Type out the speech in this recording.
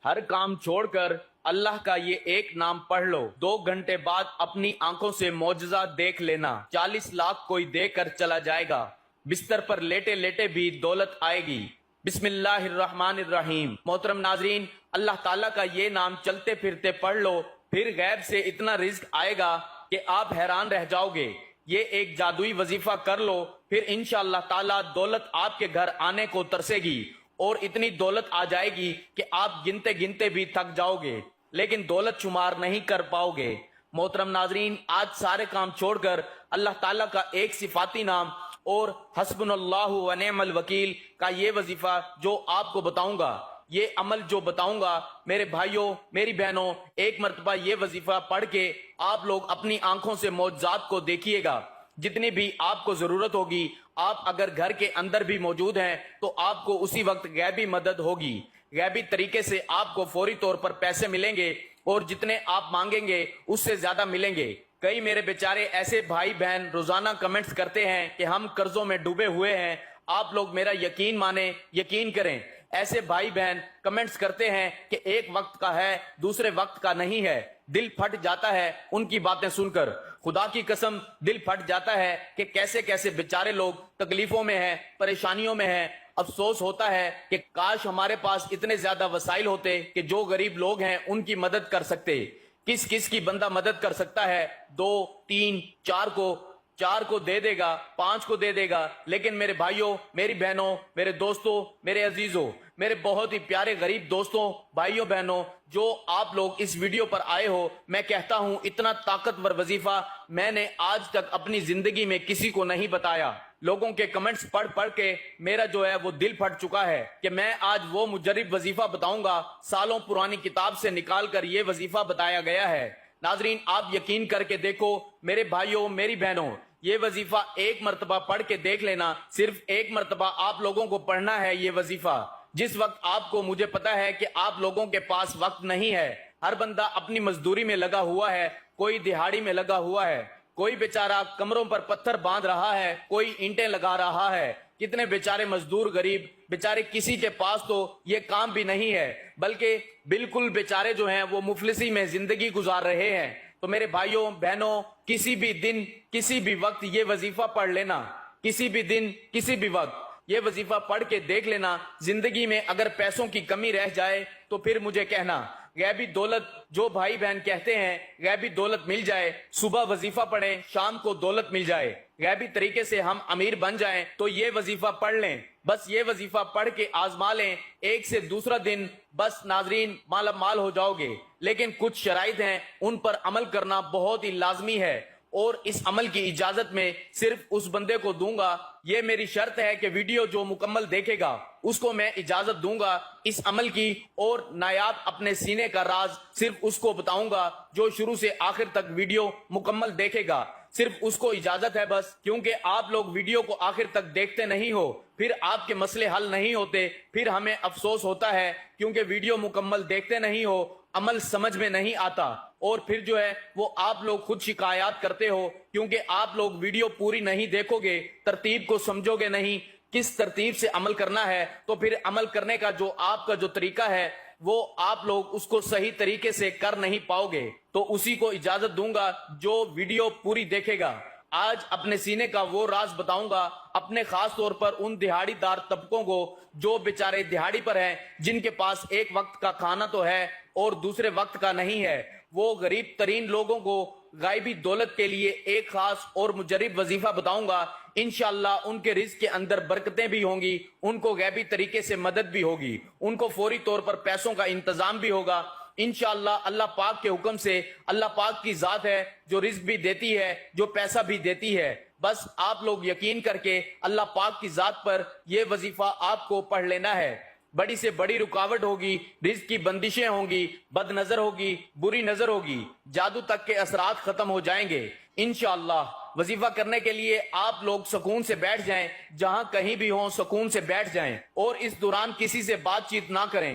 ہر کام چھوڑ کر اللہ کا یہ ایک نام پڑھ لو، 2 گھنٹے بعد اپنی آنکھوں سے معجزہ دیکھ لینا۔ 40 لاکھ کوئی دے کر چلا جائے گا، بستر پر لیٹے لیٹے بھی دولت آئے گی۔ بسم اللہ الرحمن الرحیم۔ محترم ناظرین، اللہ تعالیٰ کا یہ نام چلتے پھرتے پڑھ لو، پھر غیب سے اتنا رزق آئے گا کہ آپ حیران رہ جاؤ گے۔ یہ ایک جادوئی وظیفہ کر لو، پھر انشاءاللہ تعالیٰ دولت آپ کے گھر آنے کو ترسے گی، اور اتنی دولت آ جائے گی کہ آپ گنتے گنتے بھی تھک جاؤ گے، لیکن دولت شمار نہیں کر پاؤ گے۔ محترم ناظرین، آج سارے کام چھوڑ کر اللہ تعالیٰ کا ایک صفاتی نام اور حسبنا اللہ و نعم الوکیل کا یہ وظیفہ جو آپ کو بتاؤں گا، یہ عمل جو بتاؤں گا، میرے بھائیوں میری بہنوں، ایک مرتبہ یہ وظیفہ پڑھ کے آپ لوگ اپنی آنکھوں سے معجزات کو دیکھیے گا۔ جتنی بھی آپ کو ضرورت ہوگی، آپ اگر گھر کے اندر بھی موجود ہیں تو آپ کو اسی وقت غیبی مدد ہوگی، غیبی طریقے سے آپ کو فوری طور پر پیسے ملیں گے، اور جتنے آپ مانگیں گے اس سے زیادہ ملیں گے۔ کئی میرے بیچارے ایسے بھائی بہن روزانہ کمنٹس کرتے ہیں کہ ہم قرضوں میں ڈوبے ہوئے ہیں، آپ لوگ میرا یقین مانیں، یقین کریں۔ ایسے بھائی بہن کمنٹس کرتے ہیں کہ ایک وقت کا ہے دوسرے وقت کا نہیں ہے، دل پھٹ جاتا ہے ان کی باتیں سن کر۔ خدا کی قسم دل پھٹ جاتا ہے کہ کیسے کیسے بیچارے لوگ تکلیفوں میں ہیں، پریشانیوں میں ہیں۔ افسوس ہوتا ہے کہ کاش ہمارے پاس اتنے زیادہ وسائل ہوتے کہ جو غریب لوگ ہیں ان کی مدد کر سکتے۔ کس کس کی بندہ مدد کر سکتا ہے؟ 2 3 4 کو دے دے گا، 5 کو دے دے گا، لیکن میرے بھائیوں میری بہنوں، میرے دوستوں، میرے عزیزوں، میرے بہت ہی پیارے غریب دوستوں، بھائیوں بہنوں، جو آپ لوگ اس ویڈیو پر آئے ہو، میں کہتا ہوں اتنا طاقتور وظیفہ میں نے آج تک اپنی زندگی میں کسی کو نہیں بتایا۔ لوگوں کے کمنٹس پڑھ پڑھ کے میرا جو ہے وہ دل پھٹ چکا ہے کہ میں آج وہ مجرب وظیفہ بتاؤں گا، سالوں پرانی کتاب سے نکال کر یہ وظیفہ بتایا گیا ہے۔ ناظرین، آپ یقین کر کے دیکھو میرے بھائیوں میری بہنوں، یہ وظیفہ ایک مرتبہ پڑھ کے دیکھ لینا، صرف ایک مرتبہ آپ لوگوں کو پڑھنا ہے یہ وظیفہ۔ جس وقت آپ کو، مجھے پتا ہے کہ آپ لوگوں کے پاس وقت نہیں ہے، ہر بندہ اپنی مزدوری میں لگا ہوا ہے، کوئی دہاڑی میں لگا ہوا ہے، کوئی بیچارہ کمروں پر پتھر باندھ رہا ہے، کوئی اینٹیں لگا رہا ہے۔ کتنے بیچارے مزدور غریب بیچارے، کسی کے پاس تو یہ کام بھی نہیں ہے، بلکہ بالکل بیچارے جو ہیں وہ مفلسی میں زندگی گزار رہے ہیں۔ تو میرے بھائیوں بہنوں، کسی بھی دن کسی بھی وقت یہ وظیفہ پڑھ لینا، کسی بھی دن کسی بھی وقت یہ وظیفہ پڑھ کے دیکھ لینا۔ زندگی میں اگر پیسوں کی کمی رہ جائے تو پھر مجھے کہنا۔ غیبی دولت جو بھائی بہن کہتے ہیں غیبی دولت مل جائے، صبح وظیفہ پڑھیں شام کو دولت مل جائے، غیبی طریقے سے ہم امیر بن جائیں، تو یہ وظیفہ پڑھ لیں، بس یہ وظیفہ پڑھ کے آزما لیں، ایک سے دوسرا دن بس ناظرین مالا مال ہو جاؤ گے۔ لیکن کچھ شرائط ہیں، ان پر عمل کرنا بہت ہی لازمی ہے، اور اس عمل کی اجازت میں صرف اس بندے کو دوں گا۔ یہ میری شرط ہے کہ ویڈیو جو مکمل دیکھے گا اس کو میں اجازت دوں گا اس عمل کی، اور نایاب اپنے سینے کا راز صرف اس کو بتاؤں گا جو شروع سے آخر تک ویڈیو مکمل دیکھے گا، صرف اس کو اجازت ہے بس۔ کیونکہ آپ لوگ ویڈیو کو آخر تک دیکھتے نہیں ہو، پھر آپ کے مسئلے حل نہیں ہوتے، پھر ہمیں افسوس ہوتا ہے کیونکہ ویڈیو مکمل دیکھتے نہیں ہو، عمل سمجھ میں نہیں آتا، اور پھر جو ہے وہ آپ لوگ خود شکایات کرتے ہو کیونکہ آپ لوگ ویڈیو پوری نہیں دیکھو گے، ترتیب کو سمجھو گے نہیں، کس ترتیب سے عمل کرنا ہے، تو پھر عمل کرنے کا جو آپ کا جو طریقہ ہے وہ آپ لوگ اس کو صحیح طریقے سے کر نہیں پاؤ گے۔ تو اسی کو اجازت دوں گا جو ویڈیو پوری دیکھے گا۔ آج اپنے سینے کا وہ راز بتاؤں گا، اپنے خاص طور پر ان دہاڑی دار طبقوں کو جو بیچارے دہاڑی پر ہیں، جن کے پاس ایک وقت کا کھانا تو ہے اور دوسرے وقت کا نہیں ہے۔ وہ غریب ترین لوگوں کو غائبی دولت کے لیے ایک خاص اور مجرب وظیفہ بتاؤں گا۔ انشاءاللہ ان کے رزق کے اندر برکتیں بھی ہوں گی، ان کو غیبی طریقے سے مدد بھی ہوگی، ان کو فوری طور پر پیسوں کا انتظام بھی ہوگا۔ انشاءاللہ اللہ پاک کے حکم سے، اللہ پاک کی ذات ہے جو رزق بھی دیتی ہے، جو پیسہ بھی دیتی ہے۔ بس آپ لوگ یقین کر کے اللہ پاک کی ذات پر یہ وظیفہ آپ کو پڑھ لینا ہے۔ بڑی سے بڑی رکاوٹ ہوگی، رزق کی بندشیں ہوں گی، بد نظر ہوگی، بری نظر ہوگی، جادو تک کے اثرات ختم ہو جائیں گے انشاءاللہ۔ وظیفہ کرنے کے لیے آپ لوگ سکون سے بیٹھ جائیں، جہاں کہیں بھی ہوں سکون سے بیٹھ جائیں، اور اس دوران کسی سے بات چیت نہ کریں،